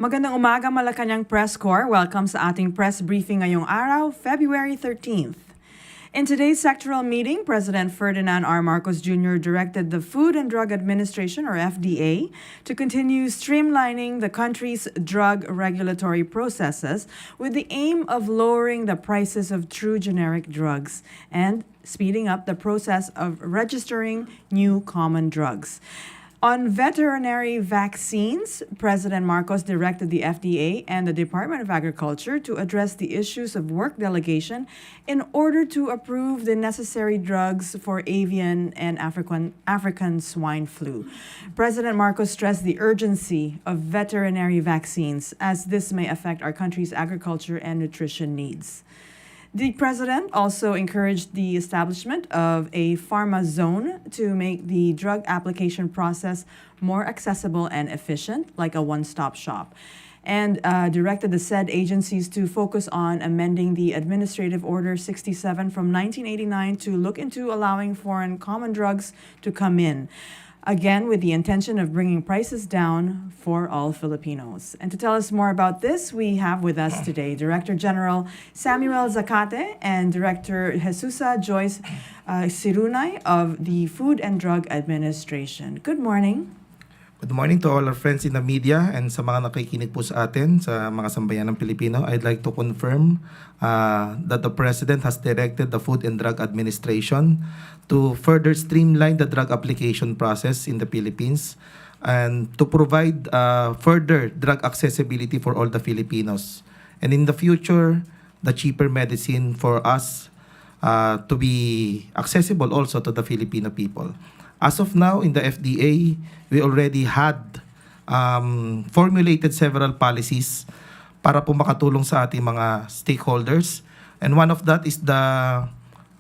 Magandang umaga, Malacañang Press Corps. Welcome sa ating press briefing ngayong araw, February 13th. In today's sectoral meeting, President Ferdinand R. Marcos Jr. directed the Food and Drug Administration, or FDA, to continue streamlining the country's drug regulatory processes with the aim of lowering the prices of true generic drugs and speeding up the process of registering new common drugs. On veterinary vaccines, President Marcos directed the FDA and the Department of Agriculture to address the issues of work delegation in order to approve the necessary drugs for avian and African swine flu. President Marcos stressed the urgency of veterinary vaccines as this may affect our country's agriculture and nutrition needs. The president also encouraged the establishment of a pharma zone to make the drug application process more accessible and efficient, like a one-stop shop, and directed the said agencies to focus on amending the Administrative Order 67 from 1989 to look into allowing foreign common drugs to come in. Again, with the intention of bringing prices down for all Filipinos. And to tell us more about this, we have with us today Director General Samuel Zacate and Director Jesusa Joyce Cirunay of the Food and Drug Administration. Good morning. Good morning to all our friends in the media and sa mga nakikinig po sa atin, sa mga sambayan ng Pilipino. I'd like to confirm that the President has directed the Food and Drug Administration to further streamline the drug application process in the Philippines and to provide further drug accessibility for all the Filipinos. And in the future, the cheaper medicine for us to be accessible also to the Filipino people. As of now, in the FDA, we already had formulated several policies para po makatulong sa ating mga stakeholders. And one of that is the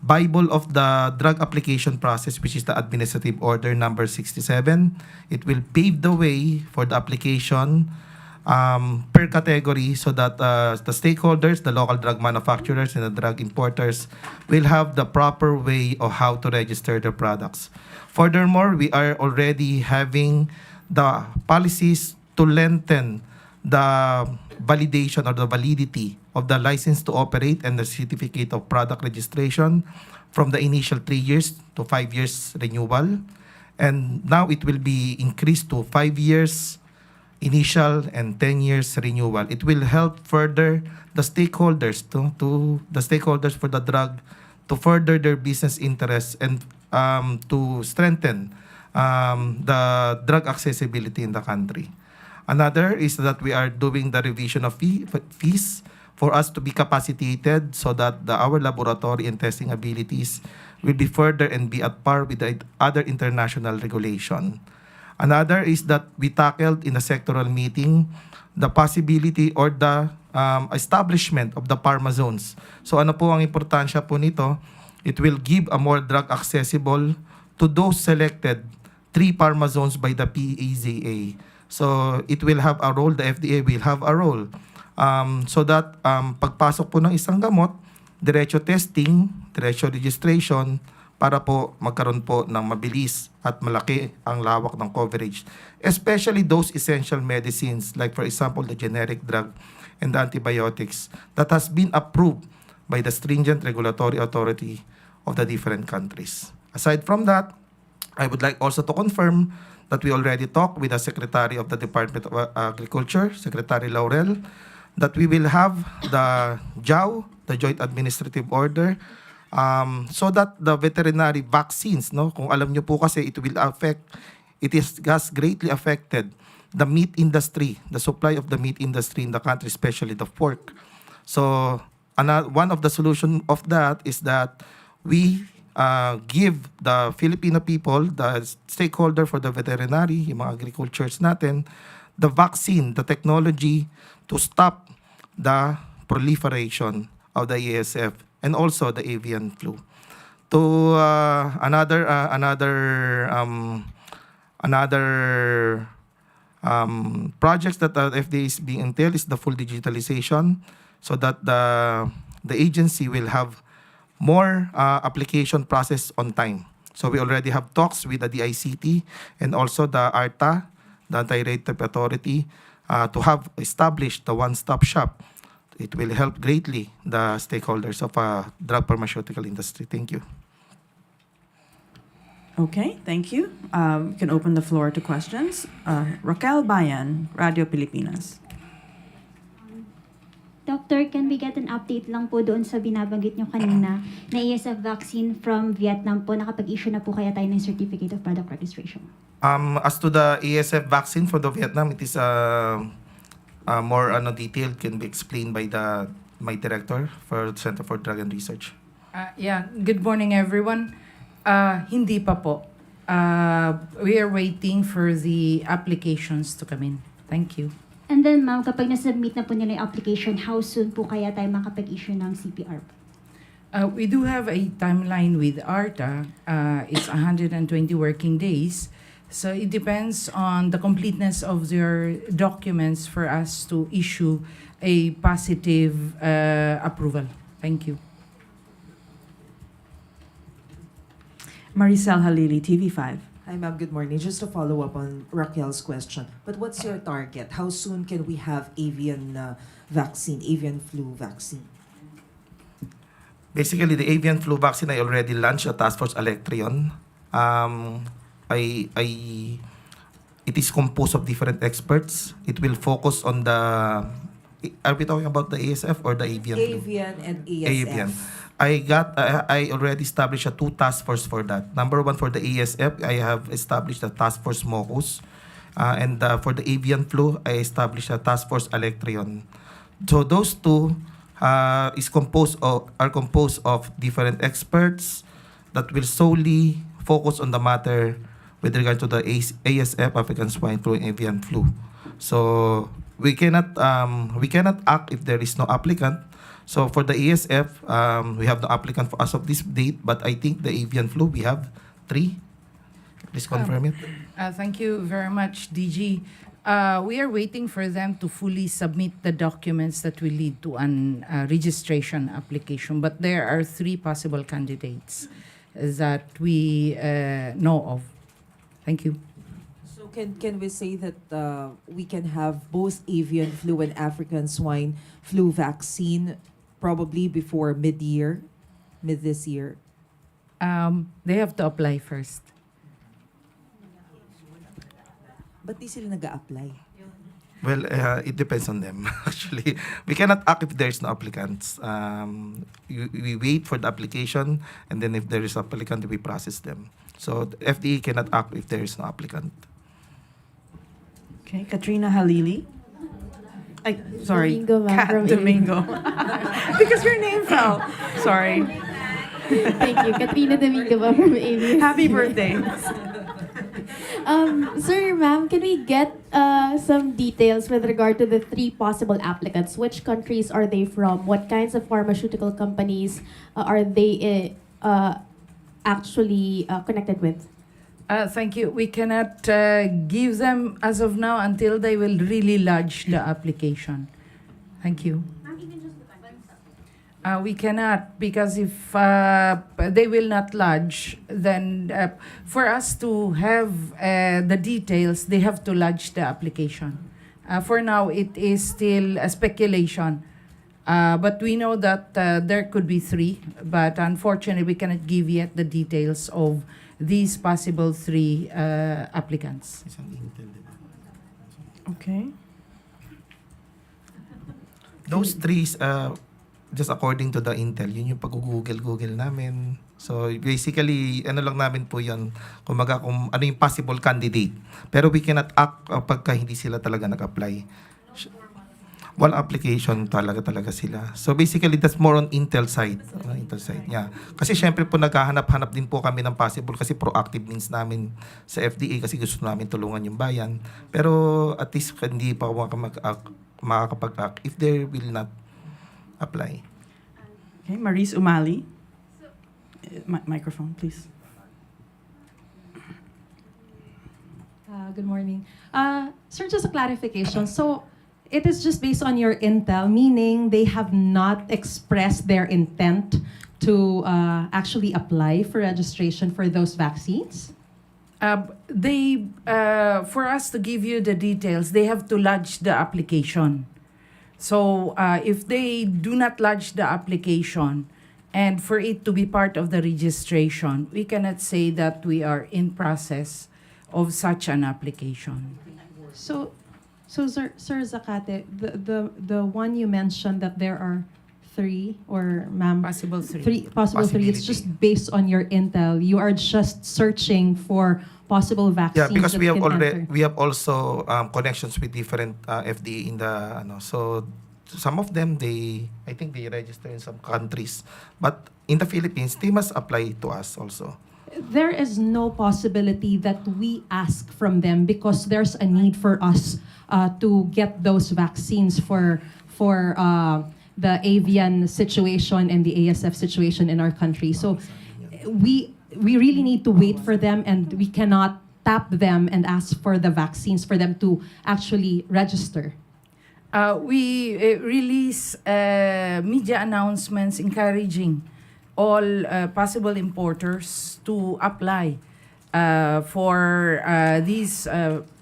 Bible of the drug application process, which is the Administrative Order number 67. It will pave the way for the application per category so that the stakeholders, the local drug manufacturers, and the drug importers will have the proper way of how to register their products. Furthermore, we are already having the policies to lengthen the validation or the validity of the license to operate and the certificate of product registration from the initial 3 years to 5 years renewal. And now it will be increased to 5 years initial and 10 years renewal. It will help further the stakeholders to the stakeholders for the drug to further their business interests and to strengthen the drug accessibility in the country. Another is that we are doing the revision of fees for us to be capacitated so that our laboratory and testing abilities will be further and be at par with the other international regulation. Another is that we tackled in a sectoral meeting the possibility or the establishment of the pharma zones. So ano po ang importansya po nito? It will give a more drug accessible to those selected 3 pharma zones by the PEZA. So it will have a role, the FDA will have a role so that pagpasok po ng isang gamot, diretso testing, diretso registration para po magkaroon po ng mabilis at malaki ang lawak ng coverage. Especially those essential medicines like for example the generic drug and the antibiotics that has been approved by the stringent regulatory authority of the different countries. Aside from that, I would like also to confirm that we already talked with the Secretary of the Department of Agriculture, Secretary Laurel, that we will have the JAO, the Joint Administrative Order, so that the veterinary vaccines, no, kung alam nyo po kasi it has greatly affected the meat industry, the supply of the meat industry in the country, especially the pork. So one of the solution of that is that we give the Filipino people, the stakeholder for the veterinary, yung mga agricultures natin, the vaccine, the technology to stop the proliferation of the ASF and also the avian flu. To another projects that the FDA is being entailed is the full digitalization so that the agency will have more application process on time. So we already have talks with the DICT and also the ARTA, the Anti-Rape Authority, to have established the one-stop shop. It will help greatly the stakeholders of drug pharmaceutical industry. Thank you. Okay, thank you. You can open the floor to questions. Raquel Bayan, Radio Pilipinas. Doctor, can we get an update lang po doon sa binabanggit nyo kanina na ESF vaccine from Vietnam po? Nakapag-issue na po kaya tayo ng Certificate of Product Registration? As to the ESF vaccine for the Vietnam, it is more detailed, can be explained by my director for the Center for Drug and Research. Good morning everyone. Hindi pa po. We are waiting for the applications to come in. Thank you. And then ma'am, kapag nasubmit na po nila yung application, how soon po kaya tayo makapag-issue ng CPR? We do have a timeline with ARTA. It's 120 working days. So it depends on the completeness of your documents for us to issue a positive approval. Thank you. Maricel Halili, TV5. Hi ma'am, good morning. Just to follow up on Raquel's question, but what's your target? How soon can we have avian flu vaccine? Basically, the avian flu vaccine, I already launched a task force Electrion. It is composed of different experts. It will focus on the... Are we talking about the ASF or the avian flu? Avian and ASF. Avian. I already established a 2 task force for that. Number 1 for the ASF, I have established a task force MOCUS. And for the avian flu, I established a task force Electrion. So those two are composed of different experts that will solely focus on the matter with regard to the ASF, African swine flu, and avian flu. So we cannot act if there is no applicant. So for the ASF, we have no applicant for as of this date, but I think the avian flu, we have 3. Please confirm it. Thank you very much, DG. We are waiting for them to fully submit the documents that will lead to an registration application, but there are 3 possible candidates that we know of. Thank you. So can we say that we can have both avian flu and African swine flu vaccine probably before mid this year? They have to apply first. Ba't di sila nag-a-apply? Well, it depends on them, actually. We cannot act if there's no applicants. We wait for the application, and then if there is applicant, we process them. So the FDA cannot act if there is no applicant. Okay, Katrina Halili. Sorry, Domingo, ma'am, Kat from Domingo. Because your name fell. Sorry. Thank you. Katrina Domingo ba from ABS? Happy birthday. Sir, ma'am, can we get some details with regard to the 3 possible applicants? Which countries are they from? What kinds of pharmaceutical companies are they actually connected with? Thank you. We cannot give them as of now until they will really lodge the application. Thank you. We cannot, because if they will not lodge, then for us to have the details, they have to lodge the application. For now, it is still a speculation. But we know that there could be 3, but unfortunately, we cannot give yet the details of these possible 3 applicants. Okay. Those 3 just according to the intel, yun yung pag-google namin. So basically, ano lang namin po yun, kung ano yung possible candidate. Pero we cannot act pagka hindi sila talaga nag-apply. One application talaga sila. So basically, that's more on intel side. Yeah. Kasi syempre po naghahanap-hanap din po kami ng possible kasi proactive means namin sa FDA kasi gusto namin tulungan yung bayan. Pero at least hindi pa makakapag-act if they will not apply. Okay, Maurice Umali. Microphone, please. Good morning. Sir, just a clarification. So, it is just based on your intel, meaning they have not expressed their intent to actually apply for registration for those vaccines? For us to give you the details, they have to lodge the application. So if they do not lodge the application, and for it to be part of the registration, we cannot say that we are in process of such an application. So Sir Zacate, the one you mentioned that there are three, or ma'am, Possible three. possible three. It's just based on your intel. You are just searching for possible vaccines. Yeah, because that we have can already enter. we have also connections with different FDA in the so some of them I think they register in some countries, but in the Philippines they must apply to us also. There is no possibility that we ask from them because there's a need for us to get those vaccines for the avian situation and the ASF situation in our country. So we really need to wait for them, and we cannot tap them and ask for the vaccines for them to actually register. We release media announcements encouraging all possible importers to apply for these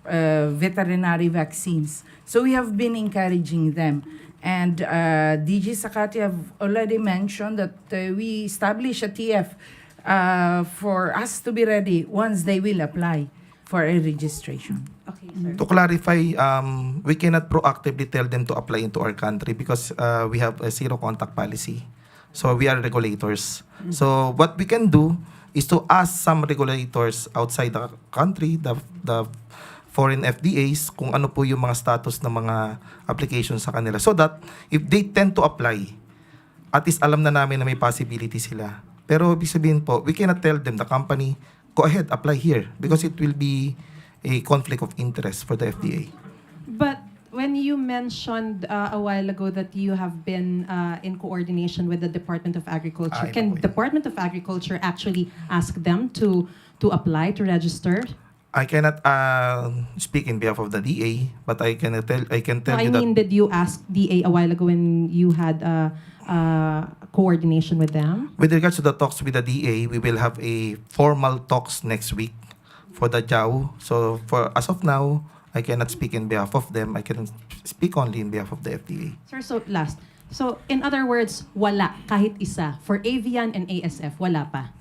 veterinary vaccines. So we have been encouraging them. And DG Zacate have already mentioned that we establish a TF for us to be ready once they will apply for a registration. Okay, sir. To clarify, we cannot proactively tell them to apply into our country because we have a zero contact policy. So we are regulators. So what we can do is to ask some regulators outside the country, the foreign FDAs, kung ano po yung mga status ng mga applications sa kanila. So that if they tend to apply, at least alam na namin na may possibility sila. Pero ibig sabihin po, we cannot tell them, the company, go ahead, apply here because it will be a conflict of interest for the FDA. But when you mentioned a while ago that you have been in coordination with the Department of Agriculture, Ay, can naku, Department of Agriculture actually ask them to apply, to register? I cannot speak in behalf of the DA, but I can tell No, I you that mean, did you ask DA a while ago when you had coordination with them? with regards to the talks with the DA, we will have a formal talks next week for the JAW. So for as of now, I cannot speak in behalf of them. I can speak only in behalf of the FDA. Sir, so last. So in other words, wala kahit isa. For avian and ASF, wala pa.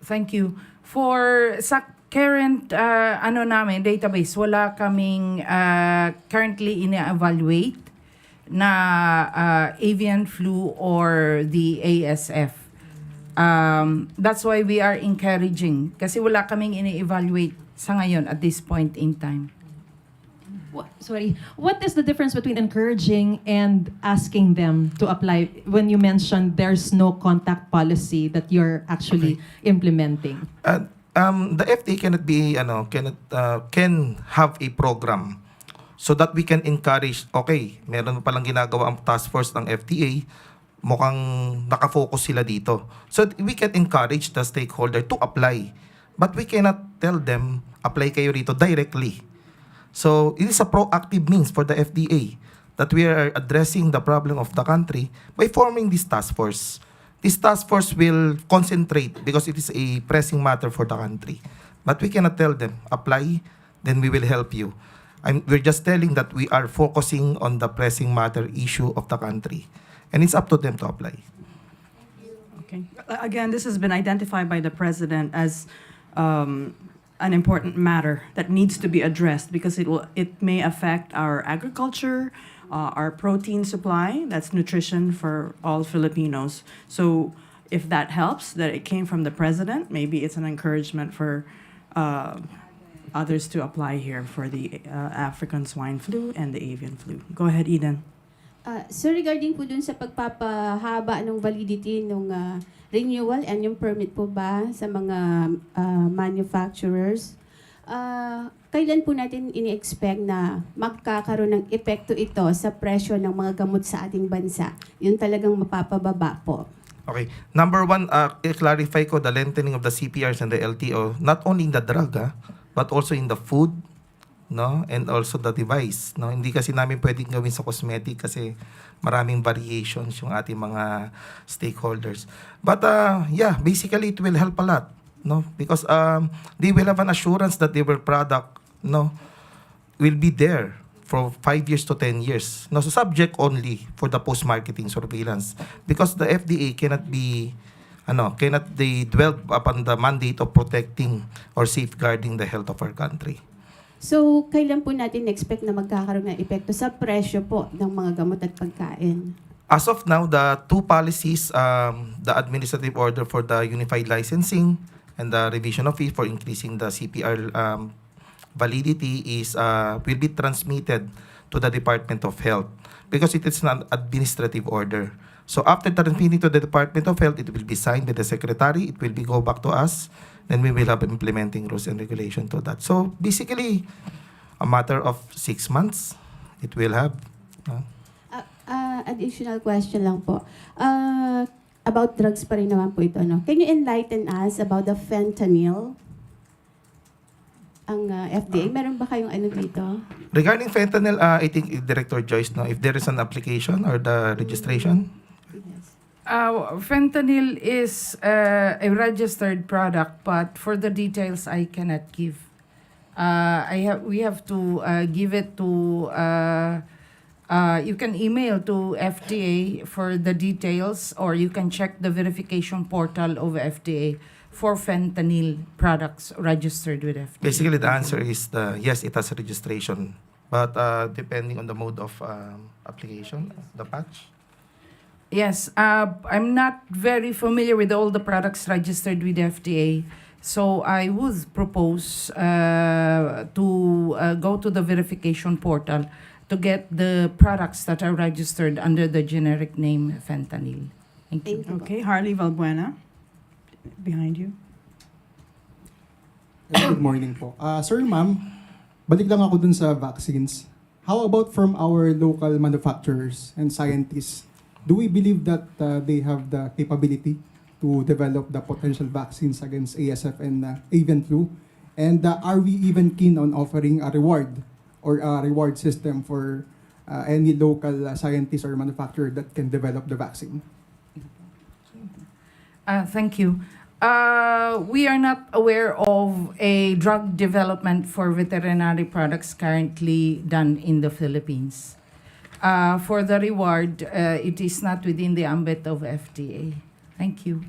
Thank you. For sa current namin database, wala kaming currently ina-evaluate na avian flu or the ASF. That's why we are encouraging kasi wala kaming ina-evaluate sa ngayon at this point in time. What is the difference between encouraging and asking them to apply when you mentioned there's no contact policy that you're actually implementing? The FDA can have a program so that we can encourage, okay, meron palang ginagawa ang task force ng FDA, mukhang nakafocus sila dito. So we can encourage the stakeholder to apply. But we cannot tell them, apply kayo rito directly. So it is a proactive means for the FDA that we are addressing the problem of the country by forming this task force. This task force will concentrate because it is a pressing matter for the country. But we cannot tell them, apply, then we will help you. We're just telling that we are focusing on the pressing matter issue of the country. And it's up to them to apply. Okay. Again, this has been identified by the President as an important matter that needs to be addressed because it may affect our agriculture, our protein supply, that's nutrition for all Filipinos. So if that helps, that it came from the President, maybe it's an encouragement for others to apply here for the African swine flu and the avian flu. Go ahead, Eden. So regarding po dun sa pagpapahaba ng validity ng renewal and yung permit po ba sa mga manufacturers, kailan po natin ini-expect na magkakaroon ng epekto ito sa presyo ng mga gamot sa ating bansa? Yun talagang mapapababa po. Okay. Number one, i-clarify ko the lengthening of the CPRs and the LTO, not only in the drug, but also in the food, no, and also the device, no. Hindi kasi namin pwedeng gawin sa cosmetic kasi maraming variations yung ating mga stakeholders. But yeah, basically it will help a lot no, because they will have an assurance that their product, no, will be there for 5 years to 10 years. No, so subject only for the post-marketing surveillance, because the FDA cannot they dwell upon the mandate of protecting or safeguarding the health of our country. So, kailan po natin expect na magkakaroon ng epekto sa presyo po ng mga gamot at pagkain? As of now, the two policies, the administrative order for the unified licensing and the revision of fees for increasing the CPR validity will be transmitted to the Department of Health because it is an administrative order. So after transmitting to the Department of Health, it will be signed by the Secretary, it will be go back to us, then we will have implementing rules and regulation to that. So basically, a matter of 6 months, it will have. Additional question lang po. About drugs pa rin naman po ito, no? Can you enlighten us about the fentanyl? Ang FDA, meron ba kayong ano dito? Regarding fentanyl, I think Director Joyce, no, if there is an application or the registration. Fentanyl is a registered product, but for the details I cannot give. We have to give it to. You can email to FDA for the details, or you can check the verification portal of FDA for fentanyl products registered with FDA. Basically, the answer is yes, it has registration, but depending on the mode of application, the patch. Yes, I'm not very familiar with all the products registered with FDA, so I would propose to go to the verification portal to get the products that are registered under the generic name fentanyl. Thank you. Okay, Harley Valbuena, behind you. Good morning po. Sir, ma'am, balik lang ako dun sa vaccines. How about from our local manufacturers and scientists? Do we believe that they have the capability to develop the potential vaccines against ASF and avian flu? And are we even keen on offering a reward or a reward system for any local scientist or manufacturer that can develop the vaccine? Thank you. We are not aware of a drug development for veterinary products currently done in the Philippines. For the reward, it is not within the ambit of FDA. Thank you.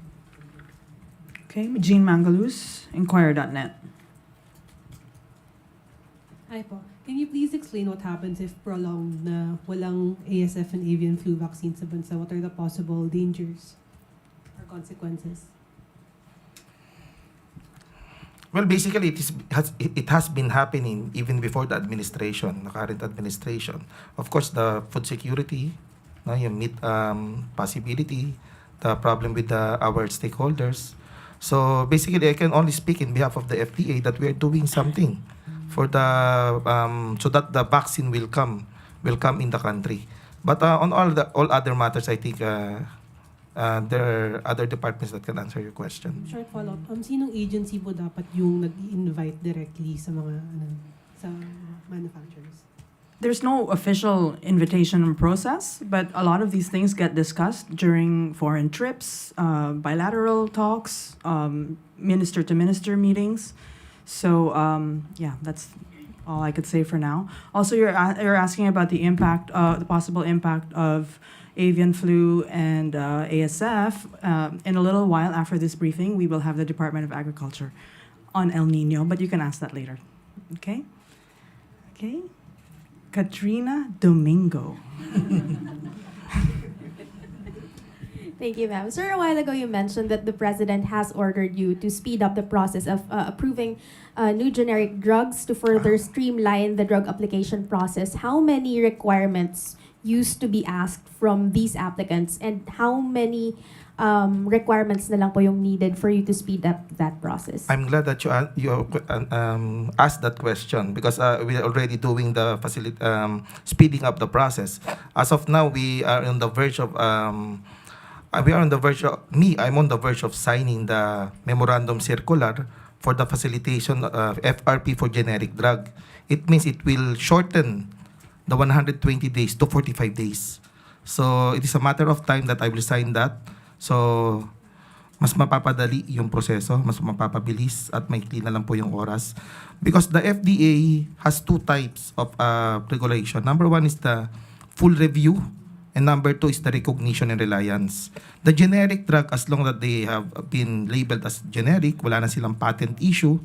Okay, Jean Mangalus, Inquirer.net. Hi po. Can you please explain what happens if prolonged na walang ASF and avian flu vaccine sa bansa? What are the possible dangers or consequences? Well, basically, it has been happening even before the administration, the current administration. Of course, the food security, no, yung meat possibility, the problem with our stakeholders. So basically, I can only speak in behalf of the FDA that we are doing something for the so that the vaccine will come in the country. But on all other matters, I think there are other departments that can answer your question. Short follow-up. Sinong agency po dapat yung nag-invite directly sa mga sa manufacturers? There's no official invitation process, but a lot of these things get discussed during foreign trips, bilateral talks, minister-to-minister meetings. So, yeah, that's all I could say for now. Also, you're asking about the impact, the possible impact of avian flu and ASF. In a little while after this briefing, we will have the Department of Agriculture on El Nino, but you can ask that later. Okay? Okay. Katrina Domingo. Thank you, ma'am. Sir, a while ago you mentioned that the president has ordered you to speed up the process of approving new generic drugs to further streamline the drug application process. How many requirements used to be asked from these applicants, and how many requirements na lang po yung needed for you to speed up that process? I'm glad that you asked that question because we are already doing the speeding up the process. As of now, we are on the verge of I'm on the verge of signing the memorandum circular for the facilitation of FRP for generic drug. It means it will shorten the 120 days to 45 days. So it is a matter of time that I will sign that. So mas mapapadali yung proseso, mas mapapabilis at maikli na lang po yung oras. Because the FDA has two types of regulation. Number one is the full review, and number two is the recognition and reliance. The generic drug, as long that they have been labeled as generic, wala na silang patent issue,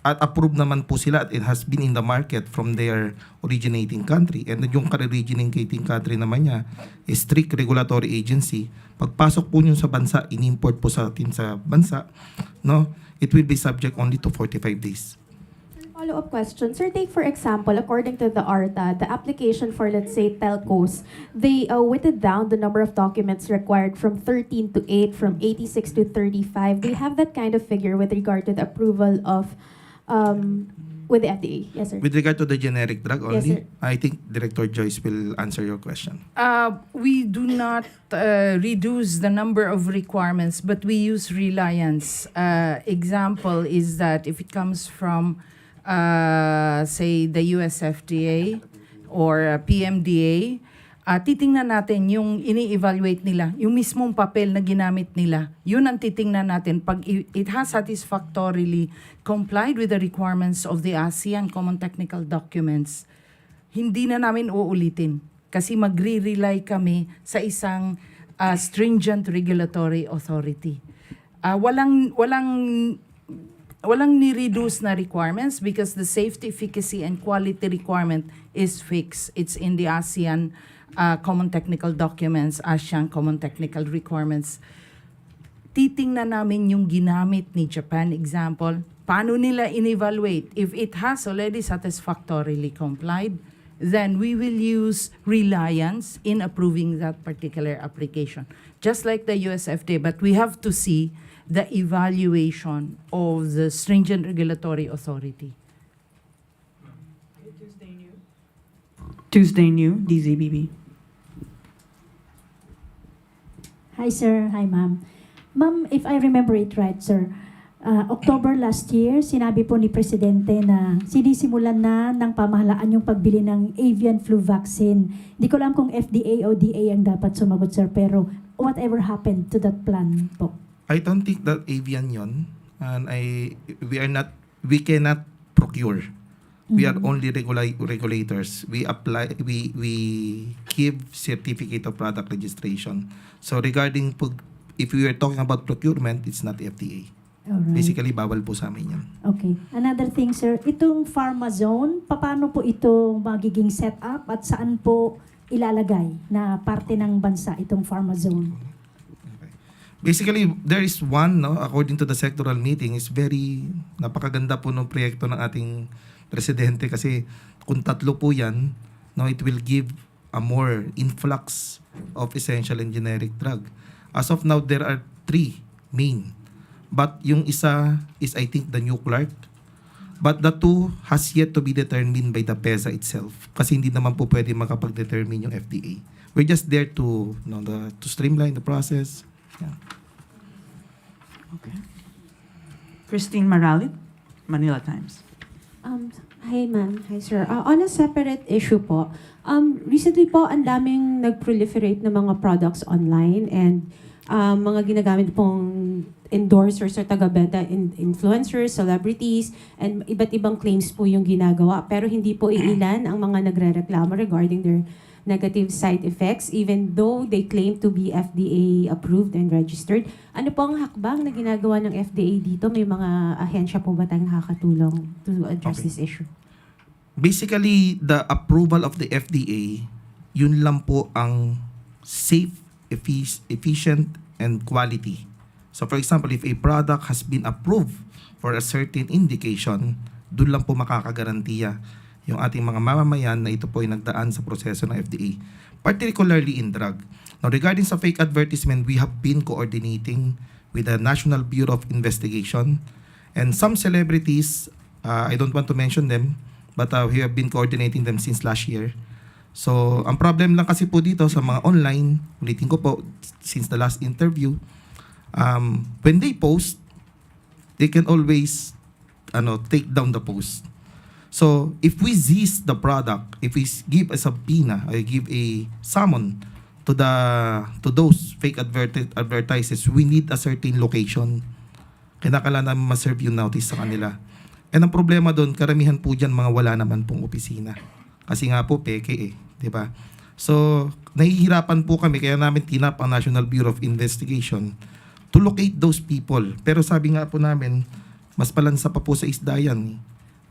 at approved naman po sila at it has been in the market from their originating country. And yung originating country naman niya is strict regulatory agency. Pagpasok po nyo sa bansa, in-import po sa atin sa bansa, no, it will be subject only to 45 days. Follow-up question. Sir, take for example, according to the ARTA, the application for, let's say, telcos, they whittled down the number of documents required from 13 to 8, from 86 to 35. Do you have that kind of figure with regard to the approval of with the FDA? Yes, sir. With regard to the generic drug Yes, only, sir. I think Director Joyce will answer your question. We do not reduce the number of requirements, but we use reliance. Example is that if it comes from, say, the US FDA or PMDA, titingnan natin yung ini-evaluate nila, yung mismong papel na ginamit nila. Yun ang titingnan natin. Pag it has satisfactorily complied with the requirements of the ASEAN Common Technical Documents, hindi na namin uulitin. Kasi magre-rely kami sa isang stringent regulatory authority. Walang ni-reduce na requirements because the safety, efficacy, and quality requirement is fixed. It's in the ASEAN Common Technical Documents, ASEAN Common Technical Requirements. Titingnan namin yung ginamit ni Japan, example, paano nila in-evaluate. If it has already satisfactorily complied, then we will use reliance in approving that particular application. Just like the US FDA, but we have to see the evaluation of the stringent regulatory authority. Tuesday New, DZBB. Hi, sir. Hi, ma'am. Ma'am, if I remember it right, sir, October last year, sinabi po ni Presidente na sinisimulan na ng pamahalaan yung pagbili ng avian flu vaccine. Hindi ko alam kung FDA o DA ang dapat sumagot, sir, pero whatever happened to that plan po? I don't think that avian yon, and we cannot procure. We are only regulators. We give certificate of product registration. So regarding if we are talking about procurement, it's not FDA. Alright. Basically, bawal po sa amin yan. Okay. Another thing, sir, itong pharma zone, paano po ito magiging set up at saan po ilalagay na parte ng bansa itong pharma zone? Basically, there is one, no, according to the sectoral meeting, is napakaganda po ng proyekto ng ating presidente kasi kung tatlo po yan, no, it will give a more influx of essential and generic drug. As of now, there are 3 main. But yung isa is, I think, the new Clark. But the 2 has yet to be determined by the PESA itself. Kasi hindi naman po pwede makapag-determine yung FDA. We're just there to streamline the process. Yeah. Okay. Christine Maralit, Manila Times. Hi ma'am, hi sir. On a separate issue po, recently po ang daming nag-proliferate ng mga products online and mga ginagamit pong endorsers or taga-benta, influencers, celebrities, and iba't ibang claims po yung ginagawa. Pero hindi po iilan ang mga nagre-reklamo regarding their negative side effects even though they claim to be FDA approved and registered. Ano po ang hakbang na ginagawa ng FDA dito? May mga ahensya po ba tayong nakakatulong to address this issue? Basically, the approval of the FDA, yun lang po ang safe, efficient, and quality. So for example, if a product has been approved for a certain indication, doon lang po makakagarantiya yung ating mga mamamayan na ito po ay nagdaan sa proseso ng FDA, particularly in drug. Now, regarding sa fake advertisement, we have been coordinating with the National Bureau of Investigation and some celebrities, I don't want to mention them, but we have been coordinating them since last year. So, ang problem lang kasi po dito sa mga online, ulitin ko po, since the last interview, when they post, they can always take down the post. So, if we seize the product, if we give a subpoena, or give a summon to those fake advertisers, we need a certain location. Kinakailangan namin ma-serve yung notice sa kanila. And ang problema doon, karamihan po dyan mga wala naman pong opisina. Kasi nga po, peke eh. Diba? So, nahihirapan po kami, kaya namin tinap ang National Bureau of Investigation to locate those people. Pero sabi nga po namin, mas palansa pa po sa isda yan.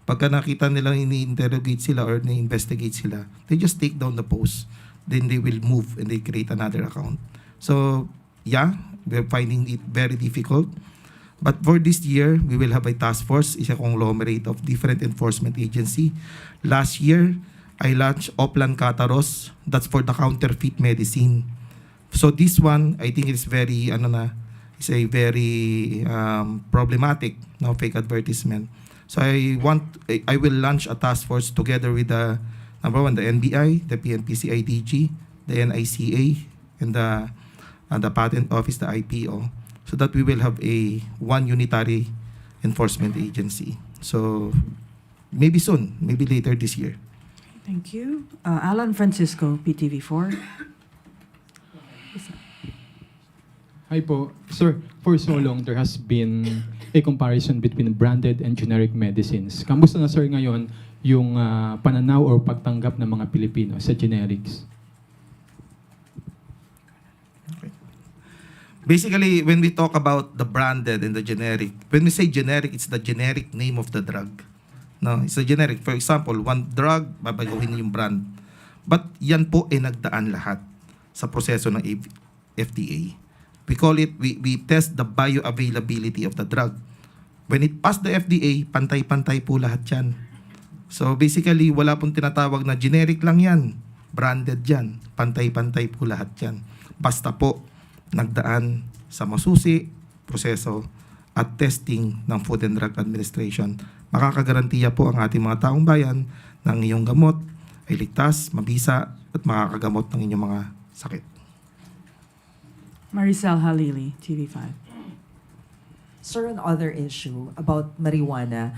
Pagka nakita nila ini-interrogate sila or ni-investigate sila, they just take down the post. Then they will move and they create another account. So, yeah, we're finding it very difficult. But for this year, we will have a task force, isa conglomerate of different enforcement agency. Last year, I launched Oplan Kataros. That's for the counterfeit medicine. So this one, I think it's very, it's a very problematic, fake advertisement. So I will launch a task force together with the number one, the NBI, the PNPCIDG, the NICA, and the Patent Office, the IPO, so that we will have one unitary enforcement agency. So maybe soon, maybe later this year. Thank you. Alan Francisco, PTV4. Hi po. Sir, for so long, there has been a comparison between branded and generic medicines. Kamusta na sir ngayon yung pananaw o pagtanggap ng mga Pilipino sa generics? Basically, when we talk about the branded and the generic, when we say generic, it's the generic name of the drug. No, it's a generic. For example, one drug, babaguhin yung brand. But yan po ay nagdaan lahat sa proseso ng FDA. We call it, we test the bioavailability of the drug. When it passed the FDA, pantay-pantay po lahat yan. So basically, wala pong tinatawag na generic lang yan. Branded yan. Pantay-pantay po lahat yan. Basta po, nagdaan sa masusi, proseso, at testing ng Food and Drug Administration. Makakagarantiya po ang ating mga taong bayan ng iyong gamot ay ligtas, mabisa, at makakagamot ng inyong mga sakit. Maricel Halili, TV5. Sir, an other issue about marijuana,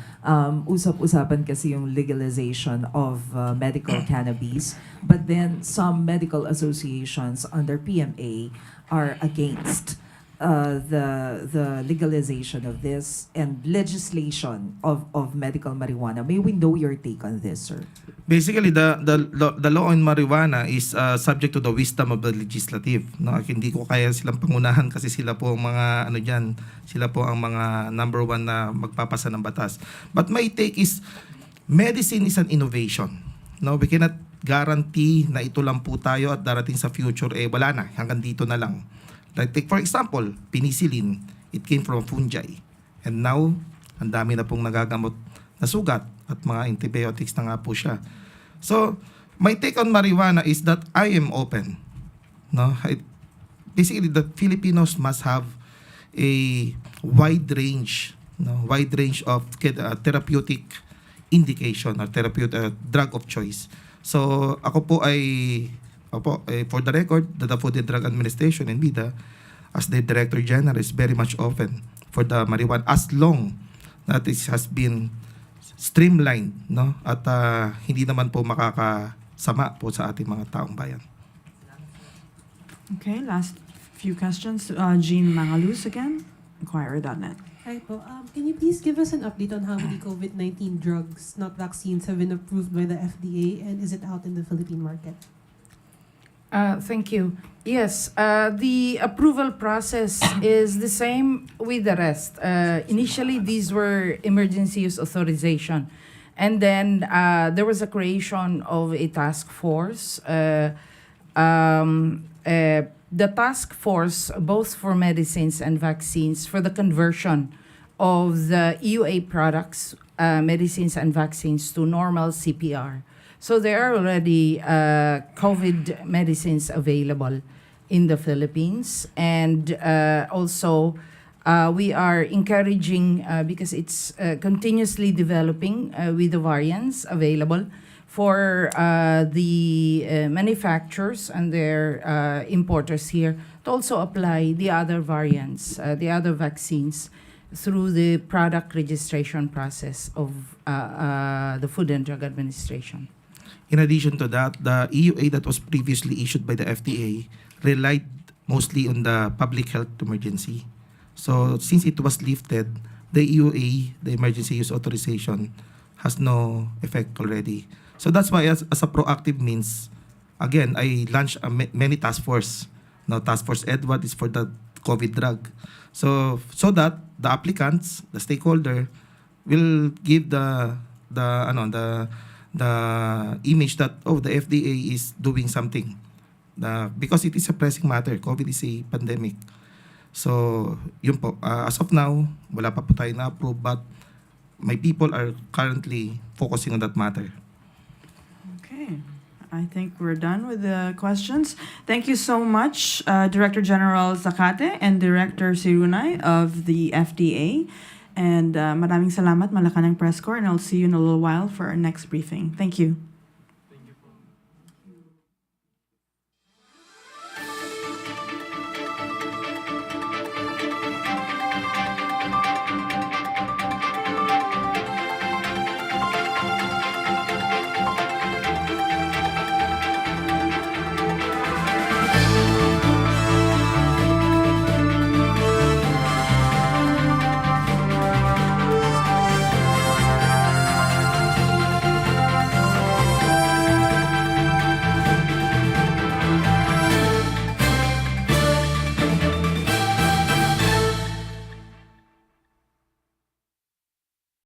usap-usapan kasi yung legalization of medical cannabis, but then some medical associations under PMA are against the legalization of this and legislation of medical marijuana. May we know your take on this, sir? Basically, the law on marijuana is subject to the wisdom of the legislative. No, hindi ko kaya silang pangunahan kasi sila po ang mga sila po ang mga number one na magpapasa ng batas. But my take is medicine is an innovation. No, we cannot guarantee na ito lang po tayo at darating sa future wala na, hanggang dito na lang. Like take for example, penicillin, it came from fungi. And now, ang dami na pong nagagamot na sugat at mga antibiotics na nga po siya. So, my take on marijuana is that I am open. No? Basically, the Filipinos must have a wide range of therapeutic indication or therapeutic drug of choice. So, ako po for the record, the Food and Drug Administration and BIDA, as the Director General, is very much open for the marijuana as long that it has been streamlined, no? At hindi naman po makakasama po sa ating mga taong bayan. Okay, last few questions. Jean Mangaluz again, Inquirer.net. Hi po. Can you please give us an update on how many COVID-19 drugs, not vaccines, have been approved by the FDA, and is it out in the Philippine market? Thank you. Yes, the approval process is the same with the rest. Initially, these were emergency use authorization. And then there was a creation of a task force. The task force, both for medicines and vaccines, for the conversion of the EUA products, medicines and vaccines, to normal CPR. So there are already COVID medicines available in the Philippines. And also, we are encouraging, because it's continuously developing with the variants available, for the manufacturers and their importers here to also apply the other variants, the other vaccines, through the product registration process of the Food and Drug Administration. In addition to that, the EUA that was previously issued by the FDA relied mostly on the public health emergency. So since it was lifted, the EUA, the emergency use authorization, has no effect already. So that's why as a proactive means, again, I launched many task force. Now, Task Force Edward is for the COVID drug. So that the applicants, the stakeholder, will give the image that, oh, the FDA is doing something. Because it is a pressing matter. COVID is a pandemic. So, yun po. As of now, wala pa po tayo na-approve, but my people are currently focusing on that matter. Okay. I think we're done with the questions. Thank you so much, Director General Zacate and Director Cirunay of the FDA. And maraming salamat, Malacañang Press Corps, and I'll see you in a little while for our next briefing. Thank you.